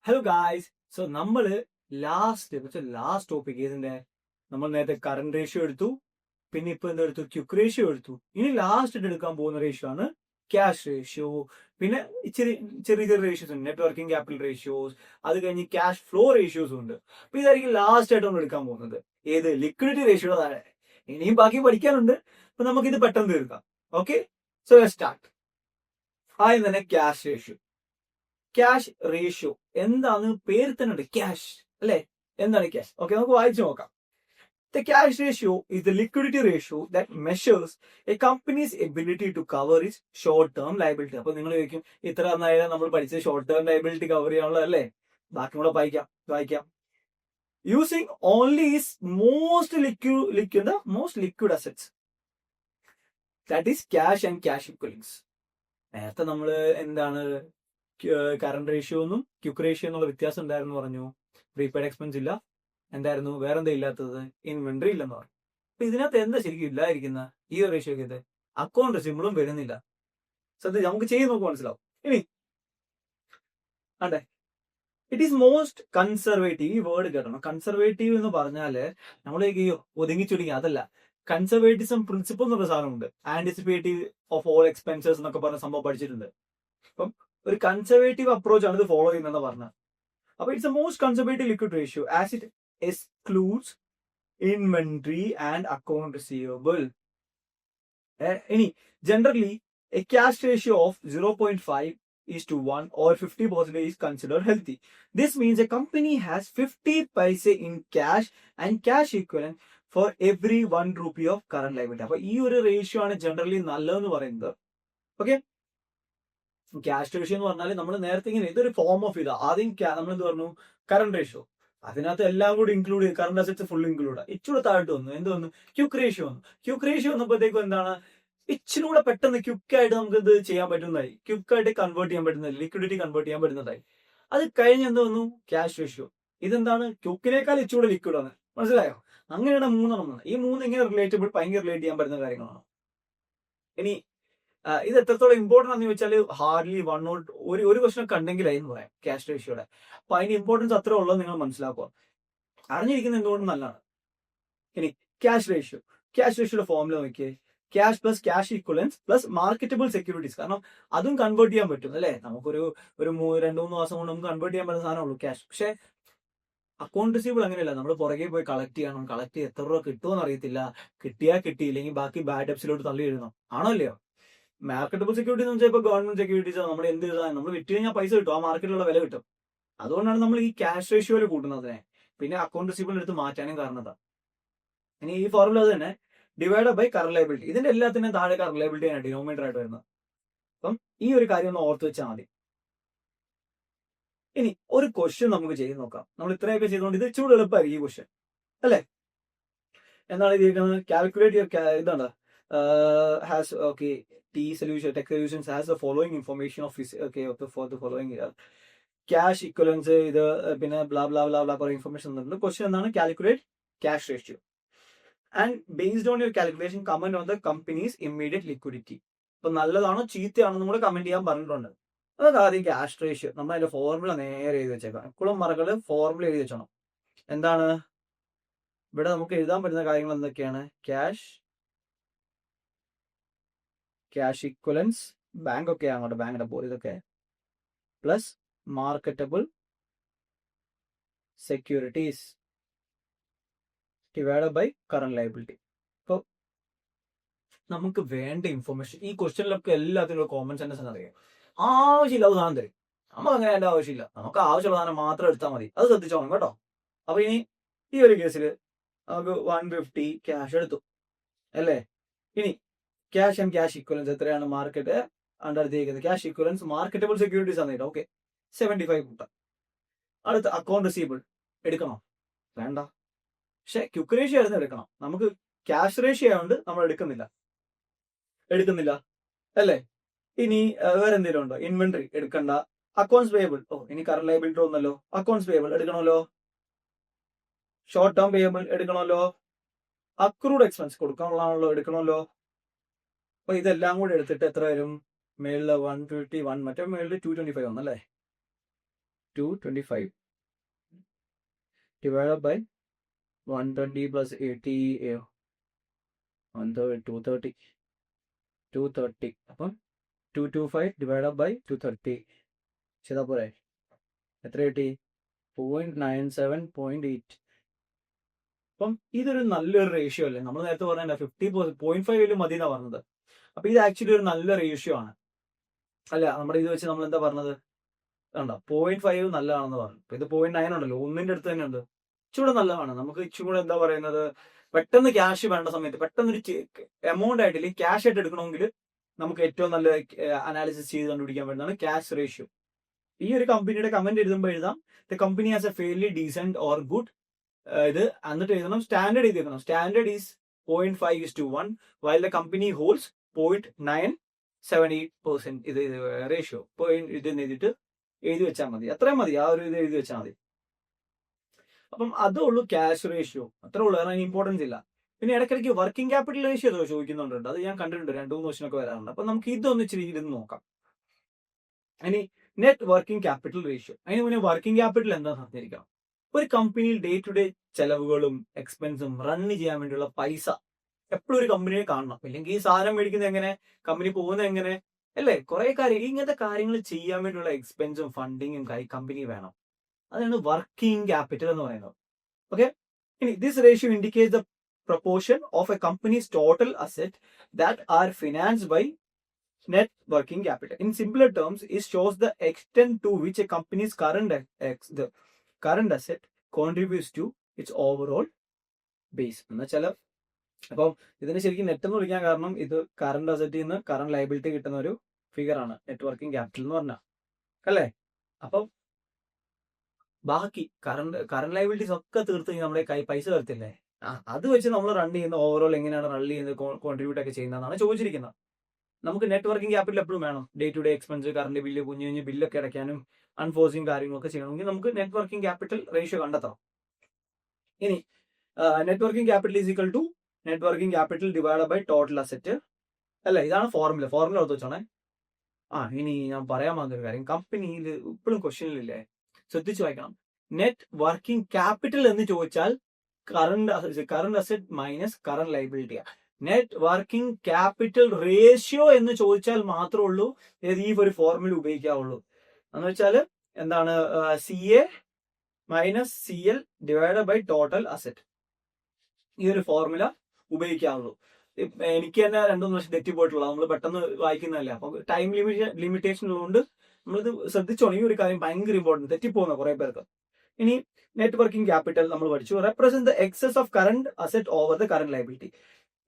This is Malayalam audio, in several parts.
Hello guys. സോ നമ്മള് ലാസ്റ്റ് ടോപ്പിക് ഇതിന്റെ നമ്മൾ നേരത്തെ കറണ്ട് റേഷ്യോ എടുത്തു, പിന്നെ ഇപ്പൊ എന്തെടുത്തു, ക്യുക്ക് റേഷ്യോ എടുത്തു. ഇനി ലാസ്റ്റ് എടുക്കാൻ പോകുന്ന റേഷ്യോ ആണ് ക്യാഷ് റേഷ്യോ. പിന്നെ ചെറിയ ചെറിയ ചെറിയ റേഷ്യോസ് ഉണ്ട്, നെറ്റ് വർക്കിംഗ് ക്യാപിറ്റൽ റേഷ്യോസ്, അത് കഴിഞ്ഞ് ക്യാഷ് ഫ്ലോ റേഷ്യോസ് ഉണ്ട്. അപ്പൊ ഇതായിരിക്കും ലാസ്റ്റ് ആയിട്ട് നമ്മൾ എടുക്കാൻ പോകുന്നത്. ഏത് ലിക്വിഡിറ്റി റേഷ്യോ താഴെ. ഇനിയും ബാക്കി പഠിക്കാനുണ്ട്, അപ്പൊ നമുക്കിത് പെട്ടെന്ന് തീർക്കാം. Okay, so start. ആദ്യം തന്നെ ക്യാഷ് റേഷ്യോ. ക്യാഷ് റേഷ്യോ എന്താണ്? പേര് തന്നെ ഉണ്ട്, ക്യാഷ് അല്ലെ. എന്താണ് ക്യാഷ്? ഓക്കെ, നമുക്ക് വായിച്ചു നോക്കാം. The cash ratio is the liquidity ratio that measures a company's ability to cover its short term liability. അപ്പൊ നിങ്ങൾ ചോദിക്കും, ഇത്ര നേരം നമ്മൾ പഠിച്ചത് ഷോർട്ട് ടേം ലയബിലിറ്റി കവർ ചെയ്യാനുള്ളത് അല്ലേ? ബാക്കി കൂടെ വായിക്കാം. Using only is most liquid assets, that is cash and cash ഇക്വലൻസ്. നേരത്തെ നമ്മൾ എന്താണ് കറണ്ട് റേഷ്യോ എന്നും ക്യുക്ക് റേഷ്യോ എന്നുള്ള വ്യത്യാസം ഉണ്ടായിരുന്നു പറഞ്ഞു. പ്രീപെയ്ഡ് എക്സ്പെൻസ് ഇല്ല, എന്തായിരുന്നു വേറെന്താ ഇല്ലാത്തത്? ഇൻവെന്ററി ഇല്ലെന്ന് പറഞ്ഞു. അപ്പൊ ഇതിനകത്ത് എന്താ ശരിക്കും ഇല്ലാതിരിക്കുന്ന ഈ ഒരു റേഷ്യോക്ക്? ഇത് അക്കൗണ്ട് റിസീവബിളും വരുന്നില്ല. സത്യം നമുക്ക് ചെയ്ത് നോക്കുമ്പോൾ മനസ്സിലാവും. ഇനി അതെ, ഇറ്റ് ഈസ് മോസ്റ്റ് കൺസർവേറ്റീവ്. ഈ വേർഡ് കേട്ടോ, കൺസർവേറ്റീവ് എന്ന് പറഞ്ഞാല് നമ്മളേക്ക് ഒതുങ്ങിച്ചുടിക്കുക അതല്ല. കൺസർവേറ്റിസം പ്രിൻസിപ്പിൾ എന്നൊരു സാധനമുണ്ട്. ആന്റിസിപ്പേറ്റീവ് ഓഫ് ഓൾ എക്സ്പെൻസസ് എന്നൊക്കെ പറഞ്ഞ സംഭവം പഠിച്ചിട്ടുണ്ട്. അപ്പം ഒരു കൺസർവേറ്റീവ് അപ്രോച്ച് ആണ് ഇത് ഫോളോ ചെയ്യുന്നതെന്ന് പറഞ്ഞത്. അപ്പൊ it's a most conservative liquid ratio as it excludes inventory and account receivable. ഇനി generally a cash ratio of 0.5:1 or 50% is considered healthy. This means a company has 50 paise in cash and cash equivalent for every 1 rupee of current liability. അപ്പൊ ഈ ഒരു റേഷ്യോ ആണ് ജനറലി നല്ലതെന്ന് പറയുന്നത്. ഓക്കെ, ക്യാഷ് റേഷ്യോ എന്ന് പറഞ്ഞാൽ നമ്മൾ നേരത്തെ ഇങ്ങനെ ഇതൊരു ഫോം ഓഫ് ഇതാ. ആദ്യം നമ്മൾ എന്ത് പറഞ്ഞു? Current ratio. അതിനകത്ത് എല്ലാം കൂടി ഇൻക്ലൂഡ് ചെയ്ത് കറണ്ട് അസറ്റ്സ് ഫുൾ ഇൻക്ലൂഡ്. ഇച്ചിരി താഴ്ത്ത് വന്നു. എന്ത് വന്നു? ക്യുക്ക് റേഷ്യോ വന്നു. ക്യുക്ക് റേഷ്യോ വന്നപ്പോഴത്തേക്കും എന്താണ്? ഇച്ചിരി കൂടെ പെട്ടെന്ന് ക്യുക്കായിട്ട് നമുക്ക് ഇത് ചെയ്യാൻ പറ്റുന്നതായി, ക്യുക്കായിട്ട് കൺവേർട്ട് ചെയ്യാൻ പറ്റുന്നതായി, ലിക്വിഡിറ്റി കൺവേർട്ട് ചെയ്യാൻ പറ്റുന്നതായി. അത് കഴിഞ്ഞ് എന്ത് വന്നു? Cash ratio. ഇതെന്താണ്? ക്യുക്കിനേക്കാൾ ഇച്ചിരി ലിക്വിഡ് ആണ്. മനസ്സിലായോ? അങ്ങനെയാണ് മൂന്നെണ്ണം. ഈ മൂന്ന് ഇങ്ങനെ ഭയങ്കര റിലേറ്റ് ചെയ്യാൻ പറ്റുന്ന കാര്യങ്ങളാണ്. ഇനി ഇത് എത്രത്തോളം ഇമ്പോർട്ടൻ്റ് ആണെന്ന് ചോദിച്ചാൽ ഹാർഡ്ലി ഒരു ക്വസ്റ്റൻ ഒക്കെ ഉണ്ടെങ്കിലായി എന്ന് പറയാം ക്യാഷ് റേഷ്യോയുടെ. അപ്പൊ അതിന്റെ ഇമ്പോർട്ടൻസ് അത്ര ഉള്ളത് നിങ്ങൾ മനസ്സിലാക്കുക. അറിഞ്ഞിരിക്കുന്നത് എന്തുകൊണ്ടും നല്ലതാണ്. ഇനി ക്യാഷ് റേഷ്യോയുടെ ഫോർമുല നോക്കിയേ. Cash plus cash equivalence plus marketable securities. കാരണം അതും കൺവേർട്ട് ചെയ്യാൻ പറ്റും അല്ലെ. നമുക്കൊരു 2-3 മാസം കൊണ്ട് നമുക്ക് കൺവേർട്ട് ചെയ്യാൻ പറ്റുന്ന സാധനമുള്ളൂ ക്യാഷ്. പക്ഷെ അക്കൗണ്ട് റിസീവബിൾ അങ്ങനെയല്ല. നമ്മൾ പുറകെ പോയി കളക്ട് ചെയ്യണം. കളക്ട് ചെയ്ത് എത്ര രൂപ കിട്ടുമെന്ന് അറിയത്തില്ല. കിട്ടിയില്ലെങ്കിൽ ബാക്കി ബാഡ് ഡെപ്സിലോട്ട് തള്ളി എഴുതണം. ആണോ അല്ലയോ? മാർക്കറ്റബിൾ സെക്യൂരിറ്റി എന്ന് വെച്ചാൽ ഇപ്പൊ ഗവൺമെന്റ് സെക്യൂരിറ്റീസ് നമ്മൾ എന്ത് ചെയ്താൽ നമ്മൾ വിറ്റ് കഴിഞ്ഞാൽ പൈസ കിട്ടും, ആ മാർക്കറ്റിലുള്ള വില കിട്ടും. അതുകൊണ്ടാണ് നമ്മൾ ഈ ക്യാഷ് റേഷ്യോയിൽ കൂട്ടുന്നതിനെ. പിന്നെ അക്കൗണ്ട് റിസീവബിൾ എടുത്ത് മാറ്റാനും കാരണതാണ്. ഇനി ഈ ഫോർമുല തന്നെ ഡിവൈഡ് ബൈ കറന്റ് ലയബിലിറ്റി. ഇതിന്റെ എല്ലാത്തിനും താഴെ കറന്റ് ലയബിലിറ്റി ആണ് ഡിനോമിനേറ്റർ ആയിട്ട് വരുന്നത്. അപ്പം ഈ ഒരു കാര്യം ഒന്ന് ഓർത്ത് വെച്ചാൽ മതി. ഇനി ഒരു ക്വസ്റ്റ്യൻ നമുക്ക് ചെയ്ത് നോക്കാം. നമ്മൾ ഇത്രയൊക്കെ ചെയ്തുകൊണ്ട് ഇത് ചൂട് എളുപ്പമായിരിക്കും ഈ ക്വസ്റ്റ്യൻ അല്ലെ. എന്താണ് ചെയ്തിരിക്കുന്നത്? കാൽക്കുലേറ്റ് ഇതാണ് has okay tech solutions has the following information of for the following cash equivalence ഇത് പിന്നെ ബ്ലാ ബ്ലാ ബ്ലാ ബ്ലാ കുറെ ഇൻഫർമേഷൻ തന്നിട്ടുണ്ട്. ക്വസ്റ്റ്യൻ എന്താണ്? Calculate cash ratio and based on your calculation comment on the companies immediate liquidity. ഇപ്പൊ നല്ലതാണോ ചീത്തയാണോ നമ്മൾ കമന്റ് ചെയ്യാൻ പറഞ്ഞിട്ടുണ്ട്. അതൊക്കെ ആദ്യം ക്യാഷ് റേഷ്യോ നമ്മൾ അതിന്റെ ഫോർമുല നേരെ എഴുതി വെച്ചേക്കാം. എപ്പോഴും മറകള് ഫോർമുല എഴുതി വെച്ചോണം. എന്താണ് ഇവിടെ നമുക്ക് എഴുതാൻ പറ്റുന്ന കാര്യങ്ങൾ എന്തൊക്കെയാണ്? ക്യാഷ് ഇക്വലൻസ്, ബാങ്ക് ഒക്കെ അങ്ങോട്ട് ബാങ്കിന്റെ പോലെ ഇതൊക്കെ, plus marketable securities divide by current liability. അപ്പോൾ നമുക്ക് വേണ്ട ഇൻഫർമേഷൻ ഈ ക്വസ്റ്റ്യനിലൊക്കെ എല്ലാത്തിനും കോമൺ സെൻസ് അറിയാം. ആവശ്യമില്ലാത്ത സാധനം തരും. നമുക്ക് അങ്ങനെ അതിന്റെ ആവശ്യമില്ല. നമുക്ക് ആവശ്യമുള്ള സാധനം മാത്രം എടുത്താൽ മതി. അത് ശ്രദ്ധിച്ചോണം കേട്ടോ. അപ്പൊ ഇനി ഈ ഒരു കേസിൽ നമുക്ക് 150 ക്യാഷ് എടുത്തു അല്ലേ. ഇനി ക്യാഷ് ആൻഡ് ക്യാഷ് ഇക്വലൻസ് എത്രയാണ്? മാർക്കറ്റ് അടുത്തേക്കുന്നത് ക്യാഷ് ഇക്വലൻസ് മാർക്കറ്റബിൾ സെക്യൂരിറ്റീസ് ആണ് കേട്ടോ. ഓക്കെ, 75 കൂട്ട. അടുത്ത അക്കൗണ്ട് റിസീവബിൾ എടുക്കണോ? വേണ്ട. പക്ഷെ ക്യുക്ക് റേഷ്യോ ആയിരുന്നു എടുക്കണം. നമുക്ക് ക്യാഷ് റേഷ്യോ ആയതുകൊണ്ട് നമ്മൾ എടുക്കുന്നില്ല അല്ലേ. ഇനി വേറെ എന്തെങ്കിലും ഉണ്ടോ? ഇൻവെന്ററി എടുക്കണ്ട. അക്കൗണ്ട്സ് പേയബിൾ, ഇനി കറന്റ് ലയബിലിറ്റി ഒന്നല്ലോ. അക്കൗണ്ട്സ് പേയബിൾ എടുക്കണമല്ലോ. ഷോർട്ട് ടേം പേയബിൾ എടുക്കണമല്ലോ. അക്രൂഡ് എക്സ്പെൻസ് കൊടുക്കാനുള്ളതാണല്ലോ, എടുക്കണമല്ലോ. അപ്പൊ ഇതെല്ലാം കൂടി എടുത്തിട്ട് എത്ര വരും? മേളില് 151, മറ്റേ മേളില് 225 വന്നല്ലേ. 225 divided by 120 plus 80 230 അപ്പം 225 divided by 230 ചെയ്താൽ പോരെ? എത്ര കിട്ടി? 0.97.8. അപ്പം ഇതൊരു നല്ലൊരു റേഷ്യോ അല്ലേ? നമ്മൾ നേരത്തെ പറഞ്ഞ 50.5 മതി എന്നാ പറഞ്ഞത്. അപ്പൊ ഇത് ആക്ച്വലി ഒരു നല്ല റേഷ്യോ ആണ് അല്ല? നമ്മുടെ ഇത് വെച്ച് നമ്മൾ എന്താ പറഞ്ഞത്? കണ്ടോ, 0.5 നല്ലതാണെന്ന് പറഞ്ഞു. ഇപ്പൊ ഇത് 0.9 ഉണ്ടല്ലോ, ഒന്നിന്റെ അടുത്ത് തന്നെ ഉണ്ട്. ഇച്ചിരി നല്ലതാണ്. നമുക്ക് ഇച്ചിരി എന്താ പറയുന്നത്, പെട്ടെന്ന് ക്യാഷ് വേണ്ട സമയത്ത് പെട്ടെന്ന് ഒരു എമൗണ്ട് ആയിട്ടില്ല, ക്യാഷ് ആയിട്ട് എടുക്കണമെങ്കിൽ നമുക്ക് ഏറ്റവും നല്ല അനാലിസിസ് ചെയ്ത് കണ്ടുപിടിക്കാൻ പറ്റുന്നതാണ് ക്യാഷ് റേഷ്യോ. ഈ ഒരു കമ്പനിയുടെ കമന്റ് എഴുതുമ്പോൾ എഴുതാം the company has a fairly decent or good, ഇത് എന്നിട്ട് എഴുതണം സ്റ്റാൻഡേർഡ് എഴുതിക്കണം. Standard is 0.5:1 while the company holds 0.978%. ഇത് റേഷ്യോ ഇത് എഴുതിയിട്ട് എഴുതി വെച്ചാൽ മതി. അത്രയും മതി, ആ ഒരു ഇത് എഴുതി വെച്ചാൽ മതി. അപ്പം അതേ ഉള്ളൂ ക്യാഷ് റേഷ്യോ, അത്രേ ഉള്ളൂ. കാരണം ഇമ്പോർട്ടൻസ് ഇല്ല. പിന്നെ ഇടയ്ക്കിടയ്ക്ക് വർക്കിംഗ് ക്യാപിറ്റൽ റേഷ്യോ ചോദിക്കുന്നുണ്ട്, അത് ഞാൻ കണ്ടിട്ടുണ്ട്, 2-3 ക്വസ്റ്റനൊക്കെ വരാറുണ്ട്. അപ്പൊ നമുക്ക് ഇതൊന്ന് ഇച്ചിരി ഇരുന്ന് നോക്കാം. ഇനി നെറ്റ് വർക്കിംഗ് ക്യാപിറ്റൽ റേഷ്യോ. അതിന് മുന്നേ വർക്കിംഗ് ക്യാപിറ്റൽ എന്താ പറഞ്ഞിരിക്കണം? ഒരു കമ്പനിയിൽ ഡേ ടു ഡേ ചെലവുകളും എക്സ്പെൻസും റൺ ചെയ്യാൻ വേണ്ടിയുള്ള പൈസ എപ്പോഴും ഒരു കമ്പനിയെ കാണണം. ഇല്ലെങ്കിൽ ഈ സാധനം മേടിക്കുന്നത് എങ്ങനെ, കമ്പനി പോകുന്നത് എങ്ങനെ, അല്ലേ? കുറെ കാര്യം, ഇങ്ങനത്തെ കാര്യങ്ങൾ ചെയ്യാൻ വേണ്ടിയുള്ള എക്സ്പെൻസും ഫണ്ടിങ്ങും കമ്പനി വേണം. അതാണ് വർക്കിംഗ് ക്യാപിറ്റൽ എന്ന് പറയുന്നത്. ഓക്കെ, ഇനി this ratio indicates the proportion of a company's total asset that are financed by net working capital. In simpler terms, it shows the extent to which a company's current asset contributes to its overall base. എന്നുവെച്ചാൽ അപ്പം ഇതിന് ശരിക്കും നെറ്റ് എന്ന് വിളിക്കാൻ കാരണം ഇത് കറണ്ട് അസറ്റിൽ നിന്ന് കറണ്ട് ലയബിലിറ്റി കിട്ടുന്ന ഒരു ഫിഗർ ആണ് നെറ്റ് വർക്കിംഗ് ക്യാപിറ്റൽ എന്ന് പറഞ്ഞാൽ, അല്ലേ? അപ്പം ബാക്കി കറണ്ട് ലയബിലിറ്റീസ് ഒക്കെ തീർത്ത് നമ്മുടെ കൈ പൈസ തരത്തില്ലേ, അത് വെച്ച് നമ്മൾ റൺ ചെയ്യുന്ന ഓവറോൾ എങ്ങനെയാണ് റൺ ചെയ്യുന്നത്, കോൺട്രിബ്യൂട്ട് ഒക്കെ ചെയ്യുന്നതാണ് ചോദിച്ചിരിക്കുന്നത്. നമുക്ക് നെറ്റ് വർക്കിംഗ് ക്യാപിറ്റൽ എപ്പോഴും വേണം. Day to day expense, current bill, കുഞ്ഞു കുഞ്ഞു ബില്ലൊക്കെ അടയ്ക്കാനും അൺഫോഴ്സിങ് കാര്യങ്ങളൊക്കെ ചെയ്യണമെങ്കിൽ നമുക്ക് നെറ്റ് വർക്കിംഗ് ക്യാപിറ്റൽ റേഷ്യോ കണ്ടെത്താം. ഇനി net working capital is equal to net working capital divide by total asset, അല്ല? ഇതാണ് ഫോർമുല ഓർത്ത് വെച്ചോണേ. ഇനി ഞാൻ പറയാൻ വന്നൊരു കാര്യം, കമ്പനിയിൽ ഇപ്പോഴും ക്വസ്റ്റ്യനിലില്ലേ, ശ്രദ്ധിച്ചു വായിക്കണം. നെറ്റ് വർക്കിംഗ് ക്യാപിറ്റൽ എന്ന് ചോദിച്ചാൽ current asset minus current liability. Net working capital ratio എന്ന് ചോദിച്ചാൽ മാത്രമേ ഉള്ളൂ ഈ ഒരു ഫോർമുല ഉപയോഗിക്കാവുള്ളൂ. എന്ന് വെച്ചാൽ എന്താണ്, CA minus CL divide by total asset, ഈ ഒരു ഫോർമുല ഉപയോഗിക്കാവുള്ളൂ. എനിക്ക് തന്നെ 2-3 വർഷം തെറ്റിപ്പോയിട്ടുള്ള, നമ്മൾ പെട്ടെന്ന് വായിക്കുന്നതല്ല. അപ്പൊ ടൈം ലിമിറ്റേഷൻ ഉള്ളതുകൊണ്ട് നമ്മളിത് ശ്രദ്ധിച്ചോണം. ഈ ഒരു കാര്യം ഭയങ്കര ഇമ്പോർട്ടൻറ്റ്, തെറ്റിപ്പോകുന്ന കുറെ പേർക്ക്. ഇനി നെറ്റ് വർക്കിംഗ് ക്യാപിറ്റൽ നമ്മൾ പഠിച്ചു, represent the excess of current asset over the current liability.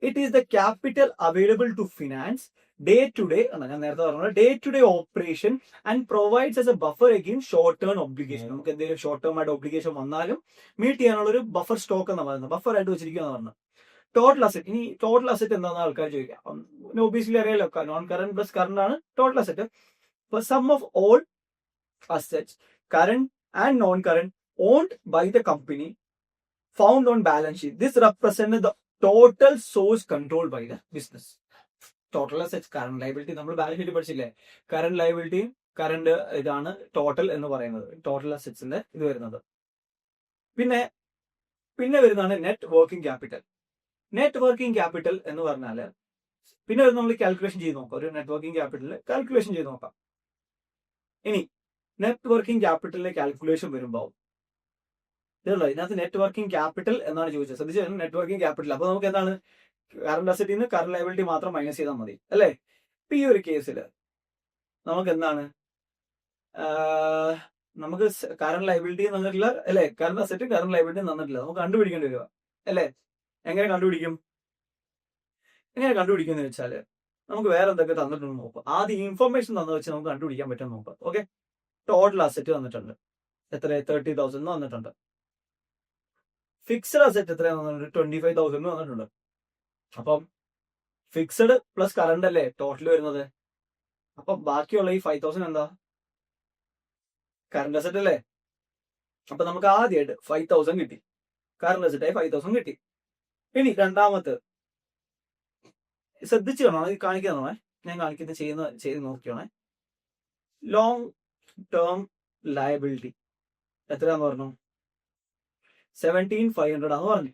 It is the capital available to finance day-to-day operation and provides as a buffer against short-term obligation. നമുക്ക് എന്തെങ്കിലും ഷോർട്ട് ടേം ആയിട്ട് ഒബ്ലിഗേഷൻ വന്നാലും മീറ്റ് ചെയ്യാനുള്ള ഒരു ബഫർ സ്റ്റോക്ക് എന്ന് പറയുന്നത്, ബഫർ ആയിട്ട് വെച്ചിരിക്കുക എന്ന് പറഞ്ഞത്. ടോട്ടൽ അസെറ്റ്, ഇനി ടോട്ടൽ അസെറ്റ് എന്താണെന്ന് ആൾക്കാർ ചോദിക്കാം. ഒബിയസ്ലി അറിയാലോ, നോൺ കറണ്ട് പ്ലസ് കറണ്ട് ആണ് total asset. Sum of all assets current and non current owned by the company found on balance sheet. This represent the total source control by the business. Total assets, current liability നമ്മൾ ബാലൻസ് ഷീറ്റ് പഠിച്ചില്ലേ, കറണ്ട് ലയബിലിറ്റിയും കറണ്ട് ഇതാണ് ടോട്ടൽ എന്ന് പറയുന്നത്, ടോട്ടൽ അസെറ്റ്സിന്റെ ഇത് വരുന്നത്. പിന്നെ വരുന്നതാണ് net working capital. Net working capital എന്ന് പറഞ്ഞാല് പിന്നെ നമ്മൾ കാൽക്കുലേഷൻ ചെയ്ത് നോക്കാം. ഒരു നെറ്റ് വർക്കിംഗ് ക്യാപിറ്റലിൽ കാൽക്കുലേഷൻ ചെയ്ത് നോക്കാം. ഇനി നെറ്റ് വർക്കിംഗ് ക്യാപിറ്റലിലെ കാൽക്കുലേഷൻ വരുമ്പോൾ ഇതുള്ളൂ, ഇതിനകത്ത് നെറ്റ് വർക്കിംഗ് ക്യാപിറ്റൽ എന്നാണ് ചോദിച്ചത്. ശ്രദ്ധിച്ചു, നെറ്റ് വർക്കിംഗ് ക്യാപിറ്റൽ. അപ്പൊ നമുക്ക് എന്താണ്, കറണ്ട് അസറ്റിൽ നിന്ന് കറണ്ട് ലയബിലിറ്റി മാത്രം മൈനസ് ചെയ്താൽ മതി, അല്ലേ? ഇപ്പൊ ഈ ഒരു കേസിൽ നമുക്ക് എന്താണ്, നമുക്ക് കറണ്ട് ലയബിലിറ്റി തന്നിട്ടില്ല, അല്ലെ? കറണ്ട് അസറ്റ് കറണ്ട് ലയബിലിറ്റി തന്നിട്ടില്ല, നമുക്ക് കണ്ടുപിടിക്കേണ്ടി വരിക, അല്ലേ? എങ്ങനെ കണ്ടുപിടിക്കും എന്ന് വെച്ചാല് നമുക്ക് വേറെ എന്തൊക്കെ തന്നിട്ടുണ്ടെന്ന് നോക്കാം. ആദ്യം ഇൻഫർമേഷൻ തന്നു വെച്ച് നമുക്ക് കണ്ടുപിടിക്കാൻ പറ്റുമെന്ന് നോക്കാം. ഓക്കെ, ടോട്ടൽ അസറ്റ് തന്നിട്ടുണ്ട്, എത്ര 30,000 തന്നിട്ടുണ്ട്. ഫിക്സഡ് അസറ്റ് എത്രയാന്ന് പറഞ്ഞിട്ട് 25,000 വന്നിട്ടുണ്ട്. അപ്പം ഫിക്സഡ് പ്ലസ് കറണ്ട് അല്ലേ ടോട്ടൽ വരുന്നത്. അപ്പൊ ബാക്കിയുള്ള ഈ 5,000 എന്താ, കറണ്ട് അസറ്റ് അല്ലേ. അപ്പൊ നമുക്ക് ആദ്യമായിട്ട് 5,000 കിട്ടി, കറണ്ട് അസറ്റായി 5,000 കിട്ടി. ഇനി രണ്ടാമത്തെ ശ്രദ്ധിച്ചു കാണോ, കാണിക്കുന്നതാണേ, ഞാൻ കാണിക്കുന്നത് ചെയ്ത് നോക്കിയാണേ. ലോങ് ടേം ലയബിലിറ്റി എത്രയാന്ന് പറഞ്ഞു? 17,500 ആന്ന് പറഞ്ഞു.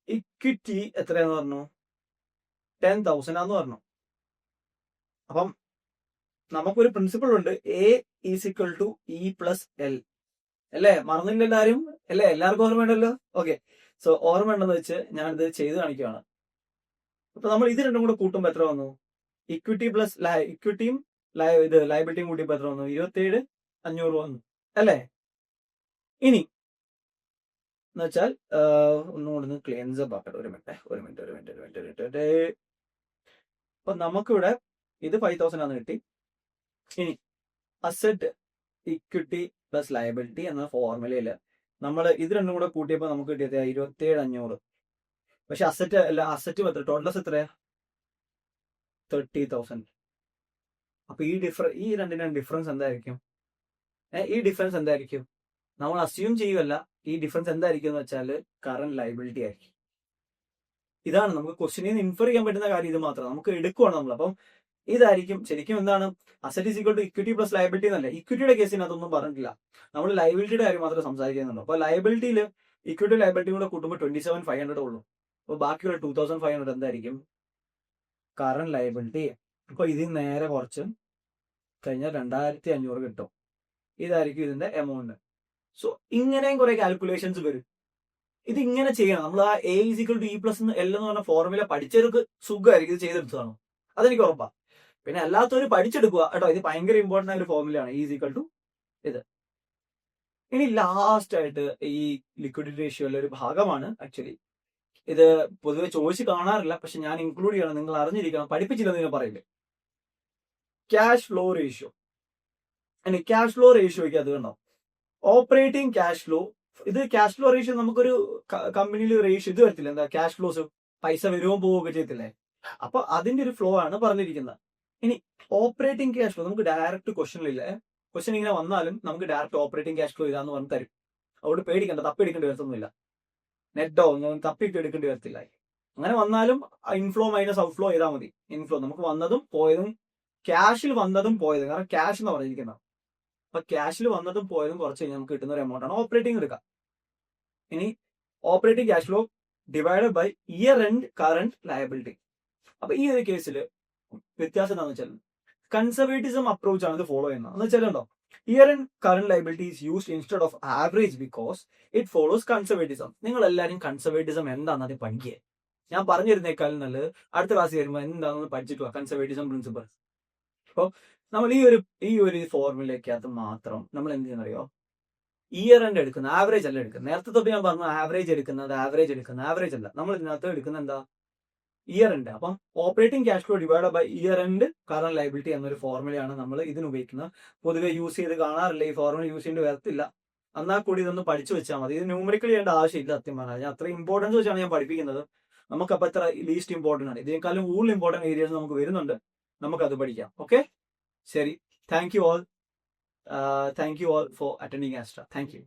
ഇക്വിറ്റി എത്രയാന്ന് പറഞ്ഞു? 10,000 ആന്ന് പറഞ്ഞു. അപ്പം നമുക്കൊരു പ്രിൻസിപ്പിൾ ഉണ്ട്, A is equal to E plus L അല്ലേ? മറന്നില്ല എല്ലാവരും അല്ലേ? എല്ലാവർക്കും ഓർമ്മയുണ്ടല്ലോ. ഓക്കെ, സോ ഓർമ്മ ഉണ്ടെന്ന് വെച്ച് ഞാനിത് ചെയ്ത് കാണിക്കുകയാണ്. അപ്പൊ നമ്മൾ ഇത് രണ്ടും കൂടെ കൂട്ടുമ്പോൾ എത്ര വന്നു? ഇക്വിറ്റി പ്ലസ് ഇക്വിറ്റിയും ലയബിലിറ്റിയും കൂട്ടിയപ്പോൾ എത്ര വന്നു? 27,500 വന്നു അല്ലേ? ഇനി എന്ന് വെച്ചാൽ ഒന്നും കൂടെ ക്ലിയൻസ് അപ്പ് ആക്കട്ടെ. ഒരു മിനിറ്റ്. അപ്പൊ നമുക്കിവിടെ ഇത് 5,000 ആണ് കിട്ടി. ഇനി അസറ്റ് ഇക്വിറ്റി പ്ലസ് ലയബിലിറ്റി എന്ന ഫോർമുലയില് നമ്മൾ ഇത് രണ്ടും കൂടെ കൂട്ടിയപ്പോൾ നമുക്ക് കിട്ടിയത് 27,500. പക്ഷെ അസറ്റ് അല്ല, അസറ്റ് ടോട്ടൽ എത്രയാ? 30,000. അപ്പൊ ഈ രണ്ടിനും ഡിഫറൻസ് എന്തായിരിക്കും? ഈ ഡിഫറൻസ് എന്തായിരിക്കും? നമ്മൾ അസ്യൂം ചെയ്യുമല്ല, ഈ ഡിഫറൻസ് എന്തായിരിക്കും എന്ന് വെച്ചാൽ കറന്റ് ലയബിലിറ്റി ആയിരിക്കും. ഇതാണ് നമുക്ക് ക്വസ്റ്റ്യനിൽ നിന്ന് ഇൻഫർ ചെയ്യാൻ പറ്റുന്ന കാര്യം. ഇത് മാത്രം നമുക്ക് എടുക്കുവാണ് നമ്മൾ. അപ്പം ഇതായിരിക്കും ശരിക്കും എന്താണ് asset is equal to equity plus liability എന്നല്ല. ഇക്വിറ്റിയുടെ കേസിന് അതൊന്നും പറഞ്ഞിട്ടില്ല, നമ്മൾ ലയബിലിറ്റിയുടെ കാര്യം മാത്രമേ സംസാരിക്കുന്നുള്ളൂ. അപ്പൊ ലയബിലിറ്റിയിൽ ഇക്വിറ്റി ലയബിലിറ്റി കൂടെ കൂട്ടുമ്പോൾ 27,500 ഉള്ളൂ. അപ്പൊ ബാക്കിയുള്ള 2,500 എന്തായിരിക്കും? Current liability. അപ്പൊ ഇതിൽ നേരെ കുറച്ച് കഴിഞ്ഞാൽ 2,500 കിട്ടും. ഇതായിരിക്കും ഇതിന്റെ എമൗണ്ട്. സോ ഇങ്ങനെയും കുറെ കാൽക്കുലേഷൻസ് വരും. ഇത് ഇങ്ങനെ ചെയ്യണം. നമ്മൾ ആ A is equal to E plus L എന്ന് പറഞ്ഞ ഫോർമുല പഠിച്ചവർക്ക് സുഖമായിരിക്കും ഇത് ചെയ്തെടുത്തതാണ്, അതെനിക്ക് ഉറപ്പാണ്. പിന്നെ അല്ലാത്തവർ പഠിച്ചെടുക്കുക കേട്ടോ. ഇത് ഭയങ്കര ഇമ്പോർട്ടന്റ് ആയ ഒരു ഫോർമുലയാണ്, ഈസ് ഈക്വൽ ടു ഇത്. ഇനി ലാസ്റ്റ് ആയിട്ട് ഈ ലിക്വിഡിറ്റി റേഷ്യോയിലെ ഒരു ഭാഗമാണ്. ആക്ച്വലി ഇത് പൊതുവെ ചോദിച്ച് കാണാറില്ല, പക്ഷെ ഞാൻ ഇൻക്ലൂഡ് ചെയ്യണം, നിങ്ങൾ അറിഞ്ഞിരിക്കണം. പഠിപ്പിച്ചില്ലെന്ന് ഞാൻ പറയില്ലേ. Cash flow ratio. ഇനി ക്യാഷ് ഫ്ലോ റേഷ്യോയ്ക്ക് അത് കണ്ടോ, ഓപ്പറേറ്റിംഗ് ക്യാഷ് ഫ്ലോ. ഇത് ക്യാഷ് ഫ്ലോ റേഷ്യോ നമുക്കൊരു കമ്പനിയിൽ റേഷ്യോ ഇത് വരത്തില്ല, എന്താ ക്യാഷ് ഫ്ലോസ്, പൈസ വരുമോ പോവുകയൊക്കെ ചെയ്യത്തില്ലേ? അപ്പൊ അതിന്റെ ഒരു ഫ്ലോ ആണ് പറഞ്ഞിരിക്കുന്നത്. ഇനി ഓപ്പറേറ്റിംഗ് ക്യാഷ് ഫ്ലോ നമുക്ക് ഡയറക്റ്റ് ക്വസ്റ്റനിലില്ലേ, ക്വസ്റ്റൻ ഇങ്ങനെ വന്നാലും നമുക്ക് ഡയറക്റ്റ് ഓപ്പറേറ്റിംഗ് ക്യാഷ് ഫ്ലോ ഇതാന്ന് പറഞ്ഞ് തരും. അതുകൊണ്ട് പേടിക്കണ്ട, തപ്പിയെടുക്കേണ്ടി വരത്തൊന്നുമില്ല. നെറ്റോ ഒന്നും തപ്പിയിട്ട് എടുക്കേണ്ടി വരത്തില്ല. അങ്ങനെ വന്നാലും ഇൻഫ്ലോ മൈനസ് ഔട്ട് ഫ്ലോ ചെയ്താൽ മതി. ഇൻഫ്ലോ നമുക്ക് വന്നതും പോയതും, ക്യാഷിൽ വന്നതും പോയതും, കാരണം ക്യാഷ് എന്ന് പറഞ്ഞിരിക്കുന്നത്. അപ്പൊ ക്യാഷിൽ വന്നതും പോയതും കുറച്ച് കഴിഞ്ഞാൽ നമുക്ക് കിട്ടുന്ന ഒരു എമൗണ്ട് ആണ് ഓപ്പറേറ്റിംഗ് എടുക്കുക. ഇനി operating cash flow divided by year end current liability. അപ്പൊ ഈ ഒരു കേസിൽ വ്യത്യാസം എന്താണെന്ന് വെച്ചാൽ കൺസർവേറ്റിസം അപ്രോച്ച് ആണ് ഇത് ഫോളോ ചെയ്യുന്നത്. എന്ന് വെച്ചാൽ year and current liability is used instead of average because it follows conservatism. നിങ്ങൾ എല്ലാവരും കൺസർവേറ്റിസം എന്താണെന്ന് അത് പഠിക്കുക. ഞാൻ പറഞ്ഞു തരുന്നേക്കാളും നല്ലത് അടുത്ത ക്ലാസ് വരുമ്പോൾ എന്താണെന്ന് പഠിച്ചിട്ട് കൺസർവേറ്റിസം പ്രിൻസിപ്പൾ. അപ്പോൾ നമ്മൾ ഈ ഒരു ഫോർമുലയ്ക്കകത്ത് മാത്രം നമ്മൾ എന്ത് ചെയ്യുന്നറിയോ, ഇയർ എൻഡ് എടുക്കുന്ന ആവറേജ് അല്ല എടുക്കുന്നത്. നേരത്തെ തൊട്ട് ഞാൻ പറഞ്ഞു ആവറേജ് എടുക്കുന്നത് ആവറേജ് അല്ല. നമ്മൾ ഇതിനകത്ത് എടുക്കുന്ന എന്താ, ഇയർ എൻഡ്. അപ്പം operating cash flow divide by year end current liability എന്നൊരു ഫോർമുലയാണ് നമ്മൾ ഇതിന് ഉപയോഗിക്കുന്നത്. പൊതുവെ യൂസ് ചെയ്ത് കാണാറില്ല, ഈ ഫോർമുല യൂസ് ചെയ്യേണ്ടി വരത്തില്ല. എന്നാൽ കൂടി ഇതൊന്ന് പഠിച്ചു വെച്ചാൽ മതി. ഇത് ന്യൂമറിക്കൽ ചെയ്യേണ്ട ആവശ്യമില്ല. സത്യം പറഞ്ഞാൽ ഞാൻ അത്ര ഇമ്പോർട്ടൻസ് വെച്ചാണ് ഞാൻ പഠിപ്പിക്കുന്നത്. നമുക്കപ്പോൾ അത്ര ലീസ്റ്റ് ഇമ്പോർട്ടൻ്റ് ആണ്. ഇതിനേക്കാളും കൂടുതൽ ഇമ്പോർട്ടൻറ്റ് ഏരിയാസ് നമുക്ക് വരുന്നുണ്ട്, നമുക്കത് പഠിക്കാം. ഓക്കെ, ശരി. Thank you all for attending Astra. Thank you.